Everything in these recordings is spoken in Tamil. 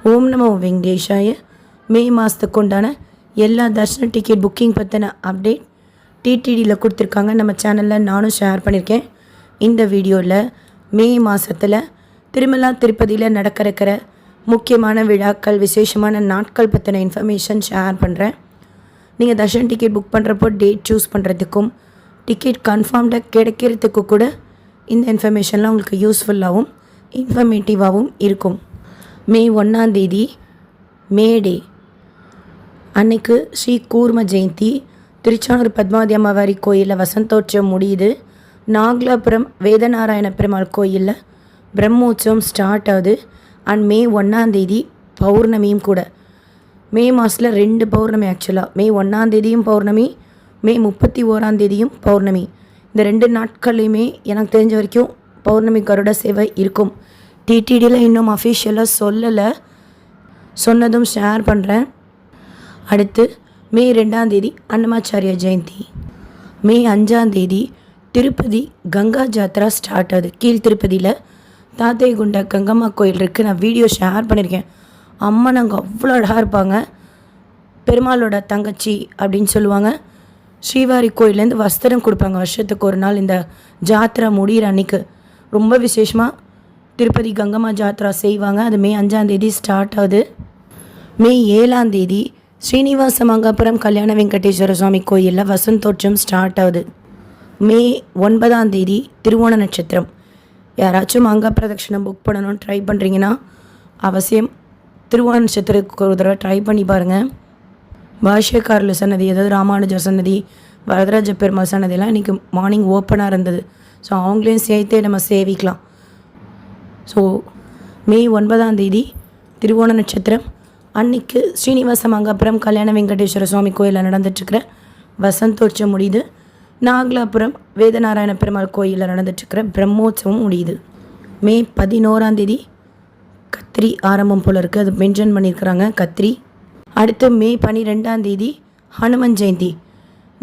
ஓம் நமோ வெங்கடேஷாய. மே மாதத்துக்கு உண்டான எல்லா தர்ஷன டிக்கெட் புக்கிங் பற்றின அப்டேட் டிடிடியில் கொடுத்துருக்காங்க. நம்ம சேனலில் நானும் ஷேர் பண்ணியிருக்கேன். இந்த வீடியோவில் மே மாதத்தில் திருமலா திருப்பதியில் நடக்கிற முக்கியமான விழாக்கள், விசேஷமான நாட்கள் பற்றின இன்ஃபர்மேஷன் ஷேர் பண்ணுறேன். நீங்கள் தர்ஷன் டிக்கெட் புக் பண்ணுறப்போ டேட் சூஸ் பண்ணுறதுக்கும் டிக்கெட் கன்ஃபார்ம்டாக கிடைக்கிறதுக்கு கூட இந்த இன்ஃபர்மேஷன்லாம் உங்களுக்கு யூஸ்ஃபுல்லாகவும் இன்ஃபர்மேட்டிவாகவும் இருக்கும். மே 1 மே டே அன்னைக்கு ஸ்ரீ கூர்ம ஜெயந்தி. திருச்சானூர் பத்மாவதி அம்மாவாரி கோயிலில் வசந்தோற்சவம் முடியுது. நாகலாபுரம் வேதநாராயண பெருமாள் கோயிலில் பிரம்மோற்சவம் ஸ்டார்ட் ஆகுது. அண்ட் மே 1 பௌர்ணமியும் கூட. மே மாதத்தில் 2 பௌர்ணமி ஆக்சுவலாக. மே 1 பௌர்ணமி, மே 31 பௌர்ணமி. இந்த 2 நாட்கள்லையுமே எனக்கு தெரிஞ்ச வரைக்கும் பௌர்ணமி கருட சேவை இருக்கும். டிடிடியில் இன்னும் அஃபிஷியலாக சொல்லலை, சொன்னதும் ஷேர் பண்ணுறேன். அடுத்து மே 2 அன்னமாச்சாரிய ஜெயந்தி. மே 5 திருப்பதி கங்கா ஜாத்ரா ஸ்டார்ட் ஆகுது. கீழ் திருப்பதியில் தாத்தைகுண்ட கங்கம்மா கோயில் இருக்குது. நான் வீடியோ ஷேர் பண்ணியிருக்கேன். அம்மா நாங்கள் அவ்வளோ அழகாக இருப்பாங்க. பெருமாளோட தங்கச்சி அப்படின்னு சொல்லுவாங்க. ஸ்ரீவாரி கோயிலேருந்து வஸ்திரம் கொடுப்பாங்க வருஷத்துக்கு ஒரு நாள். இந்த ஜாத்ரா முடிகிற அன்றைக்கு ரொம்ப விசேஷமாக திருப்பதி கங்கம்மா ஜாத்ரா செய்வாங்க. அது மே 5 ஸ்டார்ட் ஆகுது. மே 7 ஸ்ரீனிவாச மங்காபுரம் கல்யாண வெங்கடேஸ்வர சுவாமி கோயிலில் வசந்தோற்சவம் ஸ்டார்ட் ஆகுது. மே 9 திருவோண நட்சத்திரம். யாராச்சும் மங்கா பிரதட்சணம் புக் பண்ணணும்னு ட்ரை பண்ணுறீங்கன்னா அவசியம் திருவோண நட்சத்திரத்துக்கு ஒரு தடவை ட்ரை பண்ணி பாருங்கள். பாஷ்யக்காரர் சன்னதி, அதாவது ராமானுஜர் சன்னதி, வரதராஜ பெருமாள் சன்னதியெல்லாம் இன்றைக்கி மார்னிங் ஓப்பனாக இருந்தது. ஸோ அவங்களையும் சேர்த்தே நம்ம சேவிக்கலாம். ஸோ மே 9 திருவோண நட்சத்திரம் அன்னைக்கு ஸ்ரீனிவாச மங்காபுரம் கல்யாண வெங்கடேஸ்வர சுவாமி கோயிலில் நடந்துட்டுருக்கிற வசந்தோற்சவம் முடியுது. நாகலாபுரம் வேதநாராயண பெருமாள் கோயிலில் நடந்துட்டுருக்கிற பிரம்மோற்சவம் முடியுது. மே 11 கத்திரி ஆரம்பம் போல் இருக்குது, அது மென்ஷன் பண்ணியிருக்கிறாங்க கத்திரி. அடுத்து மே 12 ஹனுமன் ஜெயந்தி.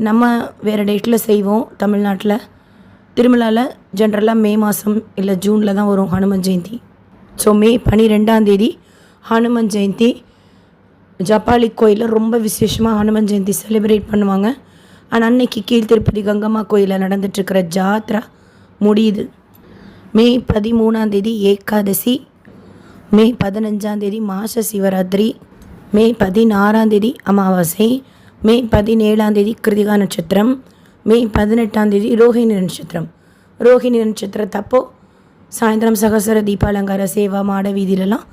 நம்ம வேறு டேட்டில் செய்வோம் தமிழ்நாட்டில். திருமலாவில் ஜென்ரலாக மே மாதம் இல்லை ஜூனில் தான் வரும் ஹனுமன் ஜெயந்தி. ஸோ மே 12 ஹனுமன் ஜெயந்தி. ஜப்பாலி கோயிலில் ரொம்ப விசேஷமாக ஹனுமன் ஜெயந்தி செலிப்ரேட் பண்ணுவாங்க. ஆனால் அன்னைக்கு கீழ் திருப்பதி கங்கம்மா கோயிலில் நடந்துட்டுருக்கிற ஜாத்ரா முடியுது. மே 13 ஏகாதசி. மே 15 மாச சிவராத்திரி. மே 16 அமாவாசை. மே 17 கிருத்திகா நட்சத்திரம். மே 18 ரோஹிணி நட்சத்திரம். ரோஹிணி நட்சத்திரத்தப்போ சாயந்தரம் சகசர தீபாலங்கார சேவா மாட வீதியிலலாம்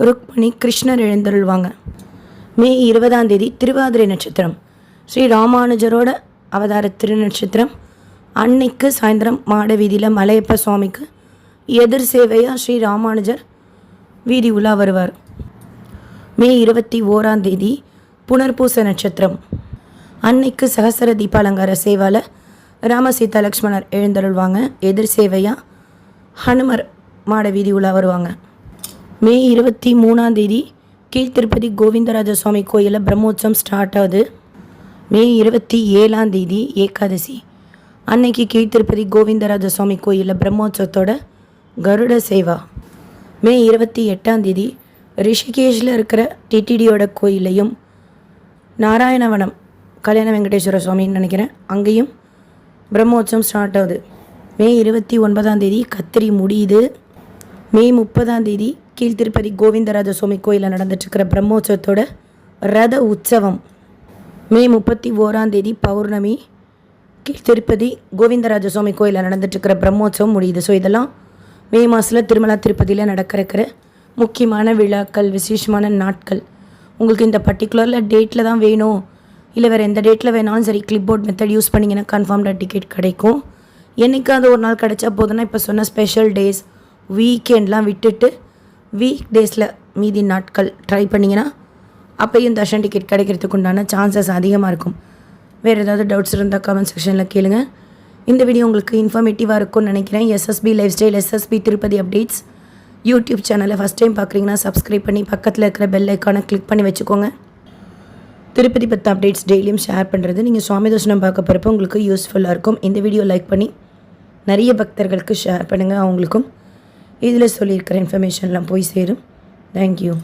ருக்மணி கிருஷ்ணர் எழுந்தருள்வாங்க. மே 20 திருவாதிரை நட்சத்திரம். ஸ்ரீ ராமானுஜரோட அவதார திருநட்சத்திரம். அன்னைக்கு சாயந்தரம் மாட வீதியில் மலையப்ப சுவாமிக்கு எதிர் சேவையாக ஸ்ரீ ராமானுஜர் வீதி உலா வருவார். மே 21 புனர்பூச நட்சத்திரம். அன்னைக்கு சகசர தீபாலங்கார சேவாவில் ராமசீதா லக்ஷ்மணர் எழுந்தருள்வாங்க. எதிர் சேவையாக ஹனுமர் மாட வீதி உலா வருவாங்க. மே 23 கீழ் திருப்பதி கோவிந்தராஜ சுவாமி கோயிலில் பிரம்மோற்சவம் ஸ்டார்ட் ஆகுது. மே 27 ஏகாதசி. அன்னைக்கு கீழ் திருப்பதி கோவிந்தராஜ சுவாமி கோயிலில் பிரம்மோற்சவத்தோட கருட சேவா. மே 28 ரிஷிகேஷில் இருக்கிற டிடிடியோட கோயிலையும் நாராயணவனம் கல்யாண வெங்கடேஸ்வர சுவாமின்னு நினைக்கிறேன், அங்கேயும் பிரம்மோற்சவம் ஸ்டார்ட் ஆகுது. மே 29 கத்திரி முடியுது. மே 30 கீழ் திருப்பதி கோவிந்தராஜ சுவாமி கோயிலில் நடந்துட்டுருக்கிற பிரம்மோற்சவத்தோட ரத உற்சவம். மே 31 பௌர்ணமி கீழ் திருப்பதி கோவிந்தராஜ சுவாமி கோயிலில் நடந்துட்டுருக்கிற பிரம்மோற்சவம் முடியுது. ஸோ இதெல்லாம் மே மாதத்தில் திருமலா திருப்பதியில் நடக்கிற முக்கியமான விழாக்கள், விசேஷமான நாட்கள். உங்களுக்கு இந்த பர்டிகுலரில் டேட்டில் தான் வேணும், இல்லை வேறு எந்த டேட்டில் வேணாலும் சரி, கிளிப் போர்ட் மெத்தட் யூஸ் பண்ணிங்கன்னா கன்ஃபார்ம்டாக டிக்கெட் கிடைக்கும். என்றைக்காவது ஒரு நாள் கிடைச்சா போதுன்னா, இப்போ சொன்ன ஸ்பெஷல் டேஸ் வீக்கெண்ட்லாம் விட்டுட்டு வீக் டேஸில் மீதி நாட்கள் ட்ரை பண்ணிங்கன்னா அப்போயும் தர்ஷன் டிக்கெட் கிடைக்கிறதுக்கு உண்டான சான்சஸ் அதிகமாக இருக்கும். வேறு ஏதாவது டவுட்ஸ் இருந்தால் கமெண்ட் செக்ஷனில் கேளுங்க. இந்த வீடியோ உங்களுக்கு இன்ஃபர்மேட்டிவாக இருக்கும்னு நினைக்கிறேன். SSP lifestyle, SSP Tirupati updates YouTube சேனலை ஃபஸ்ட் டைம் பார்க்குறீங்கன்னா சப்ஸ்கிரைப் பண்ணி பக்கத்தில் இருக்கிற பெல் ஐக்கானை கிளிக் பண்ணி வச்சுக்கோங்க. திருப்பதி பற்றி அப்டேட்ஸ் டெய்லியும் ஷேர் பண்ணுறது நீங்கள் சுவாமி தரிசனம் பார்க்க போகிறப்போ உங்களுக்கு யூஸ்ஃபுல்லாக இருக்கும். இந்த வீடியோ லைக் பண்ணி நிறைய பக்தர்களுக்கு ஷேர் பண்ணுங்கள். அவங்களுக்கும் இதில் சொல்லியிருக்கிற இன்ஃபர்மேஷன்லாம் போய் சேரும். தேங்க்யூ.